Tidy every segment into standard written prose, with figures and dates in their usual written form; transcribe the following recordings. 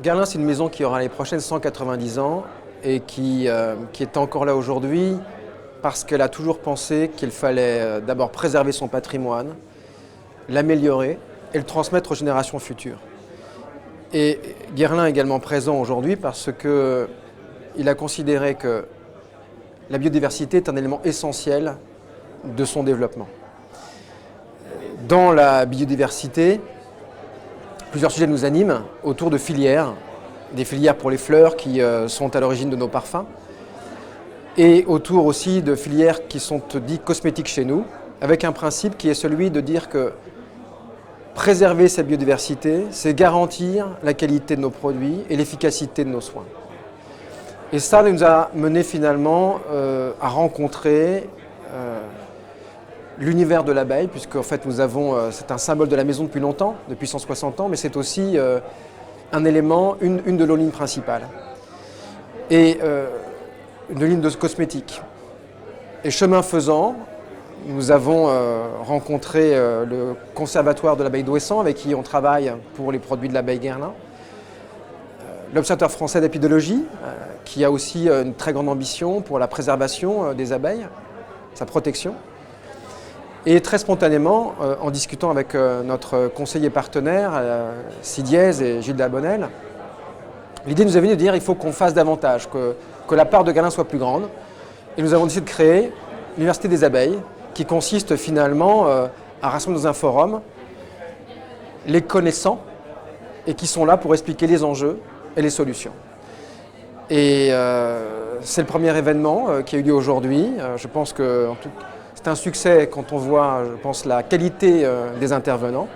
Guerlain, c'est une maison qui aura les prochaines 190 ans et qui est encore là aujourd'hui parce qu'elle a toujours pensé qu'il fallait d'abord préserver son patrimoine, l'améliorer et le transmettre aux générations futures. Et Guerlain est également présent aujourd'hui parce qu'il a considéré que la biodiversité est un élément essentiel de son développement. Dans la biodiversité, plusieurs sujets nous animent autour de filières, des filières pour les fleurs qui sont à l'origine de nos parfums, et autour aussi de filières qui sont dites cosmétiques chez nous, avec un principe qui est celui de dire que préserver cette biodiversité, c'est garantir la qualité de nos produits et l'efficacité de nos soins. Et ça nous a mené finalement à rencontrer l'univers de l'abeille, puisque en fait c'est un symbole de la maison depuis longtemps, depuis 160 ans, mais c'est aussi un élément, une de nos lignes principales. Et une ligne de cosmétiques. Et chemin faisant, nous avons rencontré le Conservatoire de l'abeille d'Ouessant, avec qui on travaille pour les produits de l'abeille Guerlain, l'Observatoire français d'apidologie, qui a aussi une très grande ambition pour la préservation des abeilles, sa protection. Et très spontanément, en discutant avec notre conseiller partenaire, Sidiez et Gilles Dabonnel, l'idée nous est venue de dire qu'il faut qu'on fasse davantage, que la part de Guerlain soit plus grande. Et nous avons décidé de créer l'Université des abeilles, qui consiste finalement à rassembler dans un forum les connaissants et qui sont là pour expliquer les enjeux et les solutions. Et c'est le premier événement qui a eu lieu aujourd'hui. Je pense que c'est un succès quand on voit, je pense, la qualité des intervenants.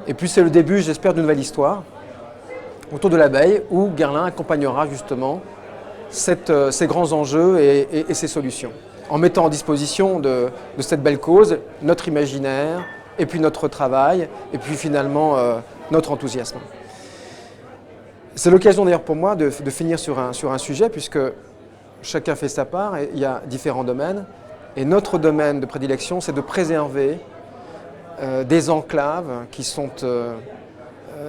Et puis c'est le début, j'espère, d'une nouvelle histoire autour de l'abeille, où Guerlain accompagnera justement ces grands enjeux et ces solutions, en mettant en disposition de cette belle cause notre imaginaire, et puis notre travail, et puis finalement notre enthousiasme. C'est l'occasion d'ailleurs pour moi de finir sur un sujet, puisque chacun fait sa part, et il y a différents domaines. Et notre domaine de prédilection, c'est de préserver des enclaves qui sont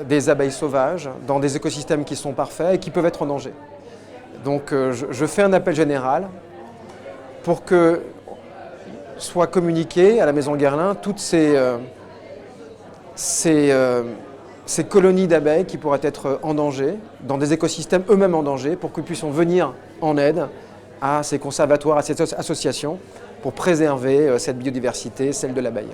des abeilles sauvages, dans des écosystèmes qui sont parfaits et qui peuvent être en danger. Donc je fais un appel général pour que soient communiquées à la Maison Guerlain toutes ces colonies d'abeilles qui pourraient être en danger, dans des écosystèmes eux-mêmes en danger, pour que nous puissions venir en aide à ces conservatoires, à ces associations, pour préserver cette biodiversité, celle de l'abeille.